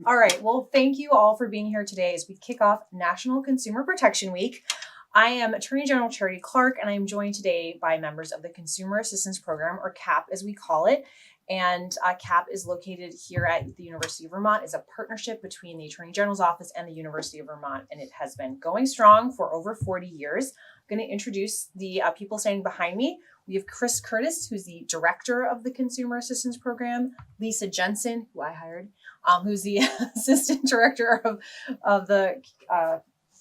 All right. Well, thank you all for being here today as we kick off National Consumer Protection Week. I am Attorney General Charity Clark, and I am joined today by members of the Consumer Assistance Program, or CAP as we call it. And CAP is located here at the University of Vermont. It's a partnership between the Attorney General's Office and the University of Vermont, and it has been going strong for over 40 years. I'm going to introduce the people standing behind me. We have Chris Curtis, who's the director of the Consumer Assistance Program, Lisa Jensen, who I hired, who's the assistant director of the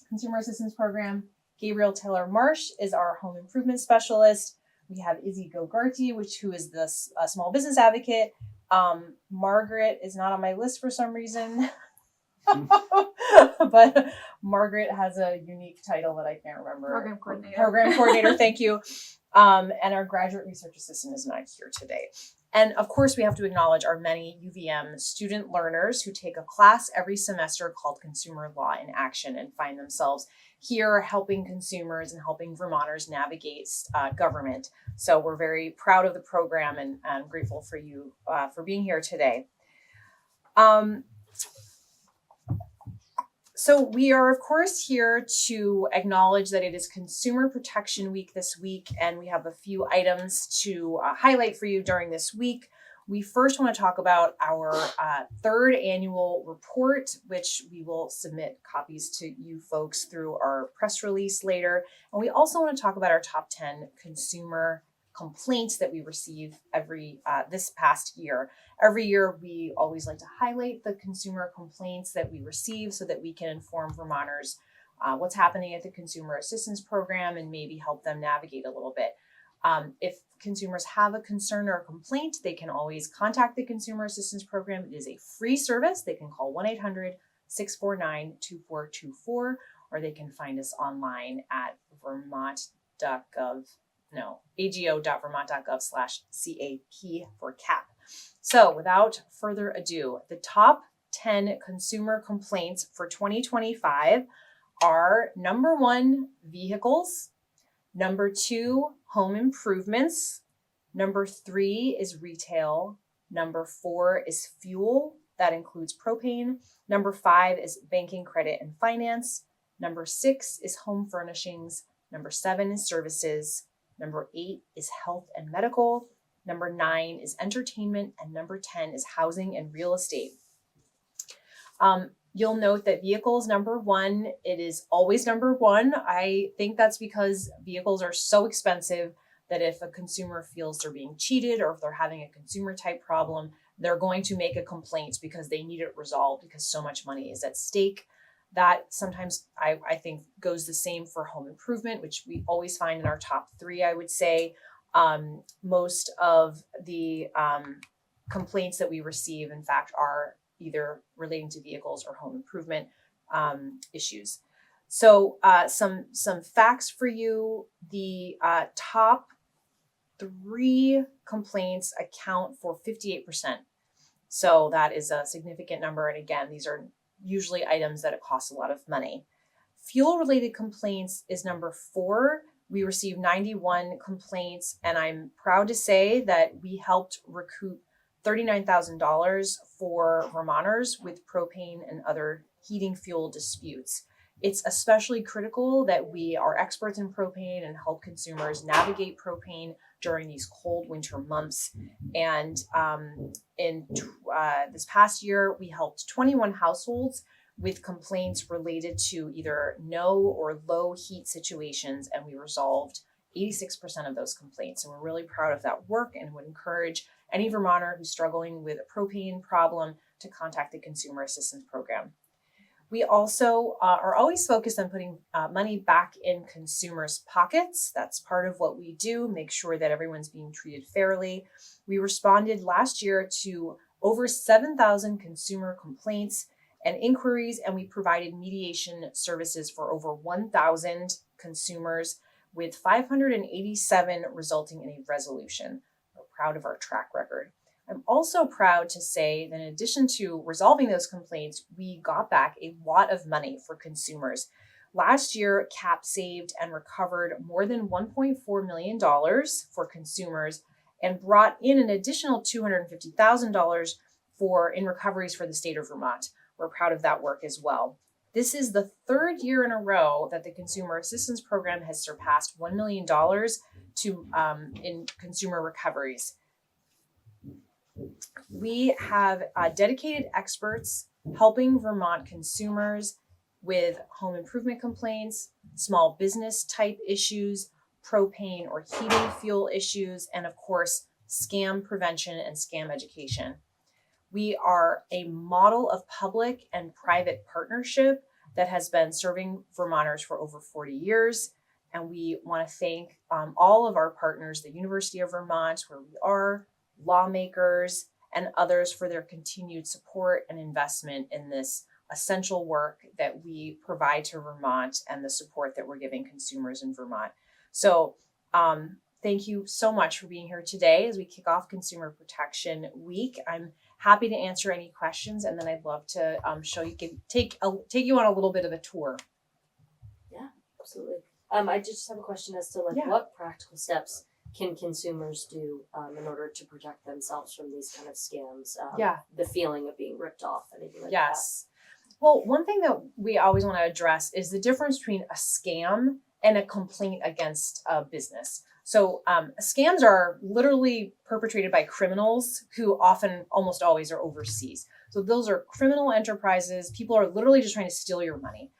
Consumer Assistance Program. Gabriel Taylor Marsh is our home improvement specialist. We have Izzy Gogarty, who is the small business advocate. Margaret is not on my list for some reason, but Margaret has a unique title that I can't remember. Program coordinator, thank you. And our graduate research assistant is not here today. And of course, we have to acknowledge our many UVM student learners who take a class every semester called Consumer Law in Action and find themselves here helping consumers and helping Vermonters navigate government. So we're very proud of the program and grateful for you for being here today. So we are, of course, here to acknowledge that it is Consumer Protection Week this week, and we have a few items to highlight for you during this week. We first want to talk about our third annual report, which we will submit copies to you folks through our press release later. And we also want to talk about our top 10 consumer complaints that we receive this past year. Every year, we always like to highlight the consumer complaints that we receive so that we can inform Vermonters what's happening at the Consumer Assistance Program and maybe help them navigate a little bit. If consumers have a concern or a complaint, they can always contact the Consumer Assistance Program. It is a free service. They can call 1-800-649-2424, or they can find us online at ago.vermont.gov/CAP for CAP. So without further ado, the top 10 consumer complaints for 2025 are: number 1, vehicles; number 2, home improvements; number 3 is retail; number 4 is fuel, that includes propane; number 5 is banking, credit, and finance; number 6 is home furnishings; number 7 is services; number 8 is health and medical; number 9 is entertainment; and number 10 is housing and real estate. You'll note that vehicles, number 1, it is always number 1. I think that's because vehicles are so expensive that if a consumer feels they're being cheated or if they're having a consumer type problem, they're going to make a complaint because they need it resolved because so much money is at stake. That sometimes I think goes the same for home improvement, which we always find in our top 3, I would say. Most of the complaints that we receive, in fact, are either relating to vehicles or home improvement issues. So some facts for you. The top 3 complaints account for 58%. So that is a significant number. And again, these are usually items that it costs a lot of money. Fuel-related complaints is number 4. We received 91 complaints, and I'm proud to say that we helped recoup $39,000 for Vermonters with propane and other heating fuel disputes. It's especially critical that we are experts in propane and help consumers navigate propane during these cold winter months. And in this past year, we helped 21 households with complaints related to either no or low heat situations, and we resolved 86% of those complaints. And we're really proud of that work and would encourage any Vermonter who's struggling with a propane problem to contact the Consumer Assistance Program. We also are always focused on putting money back in consumers' pockets. That's part of what we do, make sure that everyone's being treated fairly. We responded last year to over 7,000 consumer complaints and inquiries, and we provided mediation services for over 1,000 consumers, with 587 resulting in a resolution. We're proud of our track record. I'm also proud to say that in addition to resolving those complaints, we got back a lot of money for consumers. Last year, CAP saved and recovered more than $1.4 million for consumers and brought in an additional $250,000 in recoveries for the state of Vermont. we're proud of that work as well. This is the third year in a row that the Consumer Assistance Program has surpassed $1 million in consumer recoveries. We have dedicated experts helping Vermont consumers with home improvement complaints, small business type issues, propane or heating fuel issues, and of course, scam prevention and scam education. We are a model of public and private partnership that has been serving Vermonters for over 40 years. And we want to thank all of our partners, the University of Vermont, where we are, lawmakers, and others for their continued support and investment in this essential work that we provide to Vermont and the support that we're giving consumers in Vermont. So thank you so much for being here today as we kick off Consumer Protection Week. I'm happy to answer any questions, and then I'd love to take you on a little bit of a tour. Yeah, absolutely. I just have a question as to what practical steps can consumers do in order to protect themselves from these kind of scams? The feeling of being ripped off, anything like that. Yes. Well, one thing that we always want to address is the difference between a scam and a complaint against a business. So scams are literally perpetrated by criminals who often, almost always, are overseas. So those are criminal enterprises. People are literally just trying to steal your money.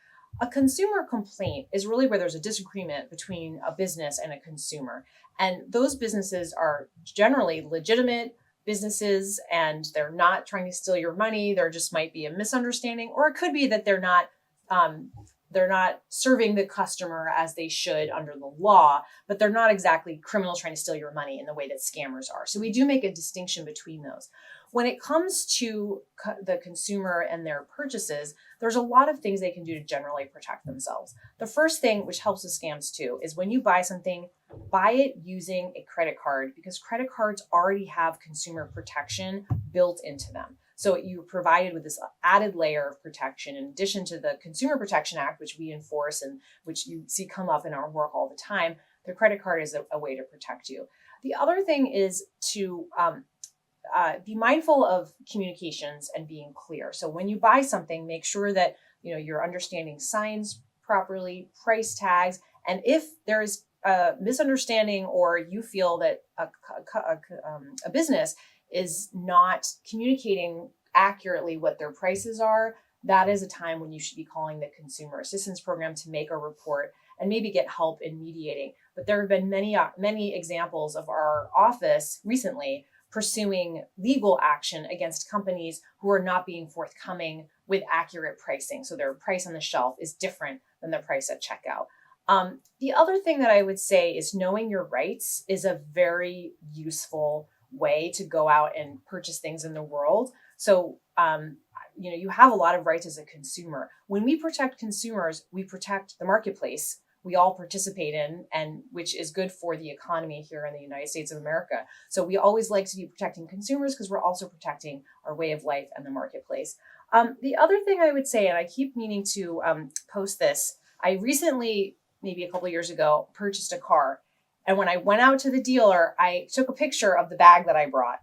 A consumer complaint is really where there's a disagreement between a business and a consumer. And those businesses are generally legitimate businesses, and they're not trying to steal your money. There just might be a misunderstanding, or it could be that they're not serving the customer as they should under the law, but they're not exactly criminals trying to steal your money in the way that scammers are. So we do make a distinction between those. When it comes to the consumer and their purchases, there's a lot of things they can do to generally protect themselves. The first thing, which helps with scams too, is when you buy something, buy it using a credit card, because credit cards already have consumer protection built into them. So you're provided with this added layer of protection in addition to the Consumer Protection Act, which we enforce and which you see come up in our work all the time. The credit card is a way to protect you. The other thing is to be mindful of communications and being clear. So when you buy something, make sure that you're understanding signs properly, price tags, and if there is a misunderstanding or you feel that a business is not communicating accurately what their prices are, that is a time when you should be calling the Consumer Assistance Program to make a report and maybe get help in mediating. But there have been many examples of our office recently pursuing legal action against companies who are not being forthcoming with accurate pricing. So their price on the shelf is different than the price at checkout. The other thing that I would say is knowing your rights is a very useful way to go out and purchase things in the world. So, you have a lot of rights as a consumer. When we protect consumers, we protect the marketplace we all participate in, and which is good for the economy here in the United States of America. So we always like to be protecting consumers because we're also protecting our way of life and the marketplace. The other thing I would say, and I keep meaning to post this, I recently, maybe a couple of years ago, purchased a car. And when I went out to the dealer, I took a picture of the bag that I brought.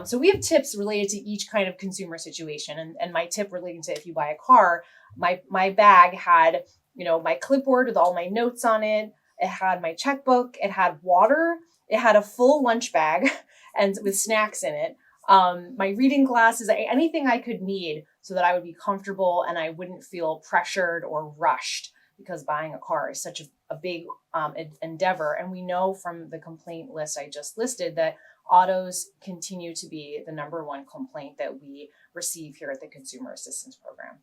So we have tips related to each kind of consumer situation. And my tip relating to if you buy a car, my bag had, my clipboard with all my notes on it. It had my checkbook. It had water. It had a full lunch bag and with snacks in it. My reading glasses, anything I could need so that I would be comfortable and I wouldn't feel pressured or rushed, because buying a car is such a big endeavor. And we know from the complaint list I just listed that autos continue to be the number one complaint that we receive here at the Consumer Assistance Program.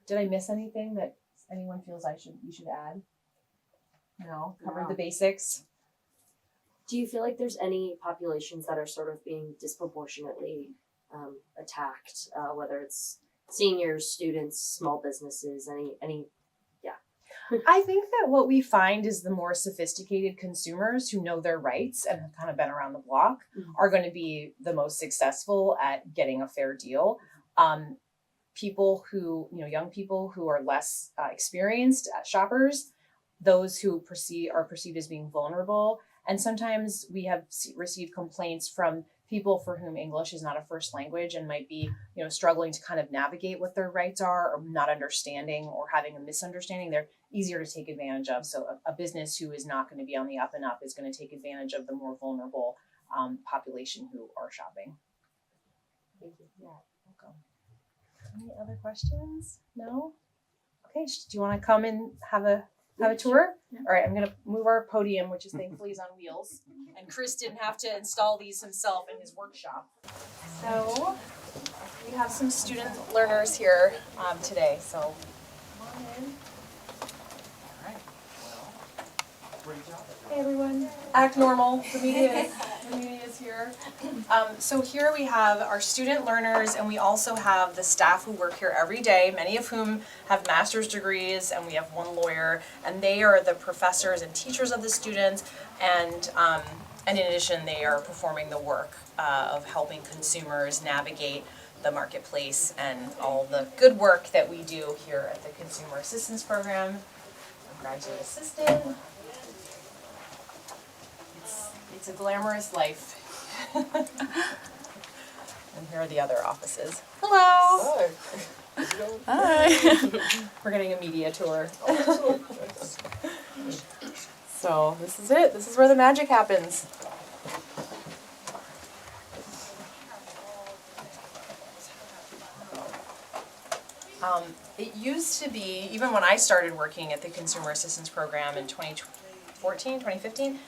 Did I miss anything that anyone feels you should add? No? Covered the basics? Do you feel like there's any populations that are sort of being disproportionately attacked, whether it's seniors, students, small businesses, any? I think that what we find is the more sophisticated consumers who know their rights and have kind of been around the block are going to be the most successful at getting a fair deal. People who, young people who are less experienced shoppers, those who are perceived as being vulnerable. And sometimes we have received complaints from people for whom English is not a first language and might be, struggling to kind of navigate what their rights are, or not understanding or having a misunderstanding, they're easier to take advantage of. So a business who is not going to be on the up and up is going to take advantage of the more vulnerable population who are shopping. Thank you. Yeah, welcome. Any other questions? No? Okay, do you want to come and have a tour? Yeah. All right, I'm going to move our podium, which is thankfully is on wheels. And Chris didn't have to install these himself in his workshop. So we have some student learners here today. So come on in. All right. Well, great job. Hey everyone. Act normal. The media is here. So here we have our student learners, and we also have the staff who work here every day, many of whom have master's degrees, and we have one lawyer, and they are the professors and teachers of the students, and in addition, they are performing the work of helping consumers navigate the marketplace and all the good work that we do here at the Consumer Assistance Program. I'm graduate assistant. It's a glamorous life. And here are the other offices. Hello. Hi. We're getting a media tour. So this is it. This is where the magic happens. It used to be, even when I started working at the Consumer Assistance Program in 2015,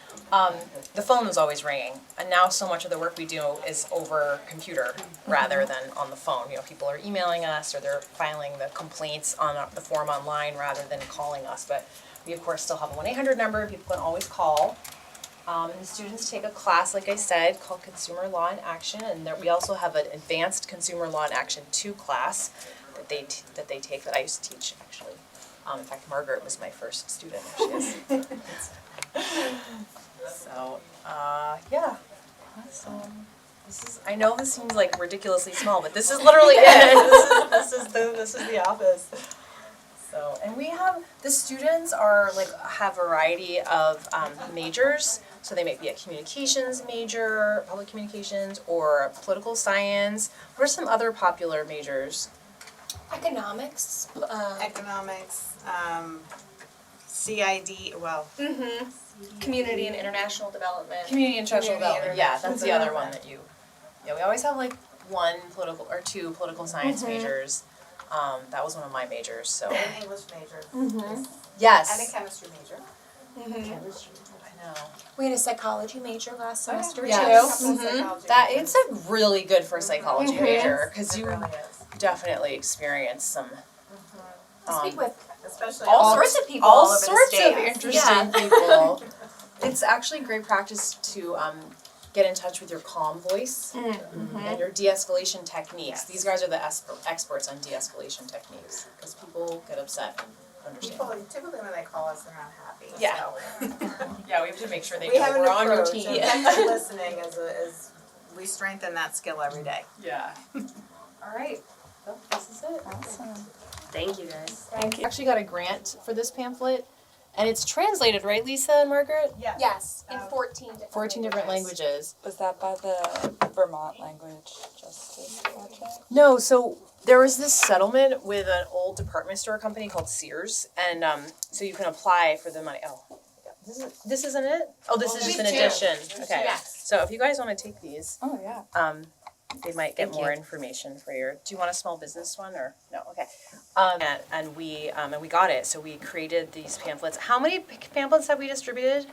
the phone was always ringing. And now so much of the work we do is over computer rather than on the phone. People are emailing us, or they're filing the complaints on the form online rather than calling us. But we, of course, still have a 1-800 number. People can always call. And the students take a class, like I said, called Consumer Law in Action. And we also have an Advanced Consumer Law in Action 2 class that they take that I used to teach, actually. In fact, Margaret was my first student. She is. So, yeah. Awesome. I know this seems like ridiculously small, but this is literally it. This is the office. So, and the students have a variety of majors. So they might be a communications major, public communications, or political science. What are some other popular majors? Economics. CID, well. Community and international development. Community and social development. Yeah, that's the other one development. that we always have one political or two political science majors. That was one of my majors, so. And English major. Yes. And a chemistry major. Chemistry, I know. We had a psychology major last semester Yes. too. That it's a really good for a psychology major, because It you really is. definitely experience some Speak with Especially all sorts of people all all over the sorts state. of interesting Yeah. people. It's actually great practice to get in touch with your calm voice and your de-escalation techniques. Yes. These guys are the experts on de-escalation techniques, because people get upset and understand. People, typically when they call us, they're not happy. Yeah. So. Yeah, we have to make sure they We know have an we're on your approach, team. and active listening is we strengthen that skill every day. Yeah. All right. Well, this is it. Awesome. Thank you, guys. Thank you. Actually got a grant for this pamphlet, and it's translated, right, Lisa and Margaret? Yes, in 14 different 14 different languages. Was that by the Vermont Language Justice Project? No, so there was this settlement with an old department store company called Sears, and so you can apply for the money. Oh, this isn't it? Oh, this is just an addition. Okay. Yes. So if you guys want to take these, Oh, yeah. they might get Thank more you. information for your. Do you want a small business one or no? Okay. And we got it. So we created these pamphlets. How many pamphlets have we distributed?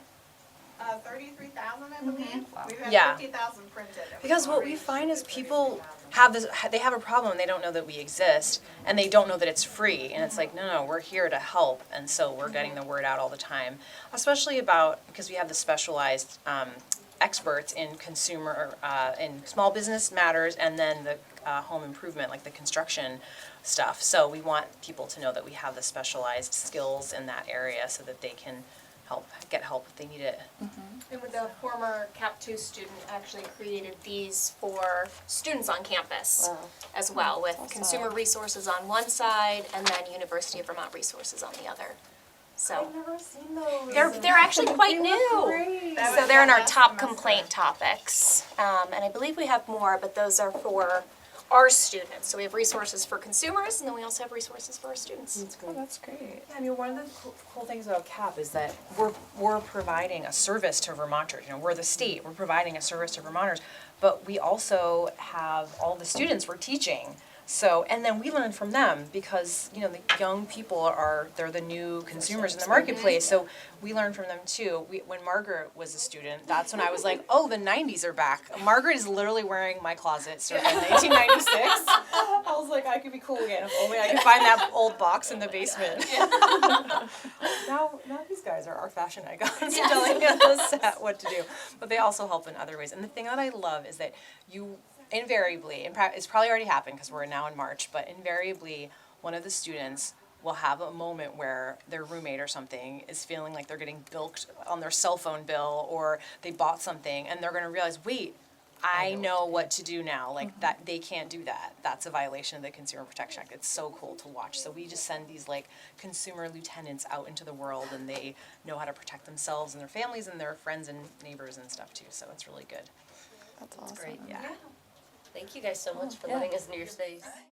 33,000, I believe. We've had Yeah. 50,000 printed. and we've Because what we already find is distributed people 30,000. they have a problem, they don't know that we exist, and they don't know that it's free, and it's like, no, we're here to help, and so we're getting the word out all the time, especially because we have the specialized experts in consumer, in small business matters, and then the home improvement, like the construction stuff. So we want people to know that we have the specialized skills in that area so that they can get help if they need it. And with the former Cap 2 student actually created these for students on campus as well, with Awesome. consumer resources on one side and then University of Vermont resources on the other. So I've never seen those. they're actually quite new. Great. So they're in our top complaint topics, and I believe we have more, but those are for our students. So we have resources for consumers, and then we also have resources for our students. That's Oh, great. that's great. Yeah, I mean, one of the cool things about CAP is that we're providing a service to Vermonters. You know, we're the state, we're providing a service to Vermonters, but we also have all the students we're teaching. So, and then we learn from them because, you know, the young people they're the new consumers in the marketplace, so we learn from them too. When Margaret was a student, that's when I was like, oh, the 90s are back. Margaret is literally wearing my closet circa 1996. I was like, I could be cool again if only I could find that old box in the basement. Now these guys are our fashion icons telling us what to do. But they also help in other ways. And the thing that I love is that you invariably, it's probably already happened because we're now in March, but invariably one of the students will have a moment where their roommate or something is feeling like they're getting bilked on their cell phone bill, or they bought something and they're going to realize, wait, I know what to do now. Like that, they can't do that. That's a violation of the Consumer Protection Act. It's so cool to watch. So we just send these like consumer lieutenants out into the world, and they know how to protect themselves and their families and their friends and neighbors and stuff too. So it's really good. That's awesome. Great. Yeah. Thank you guys so much for Yeah. letting us into your space.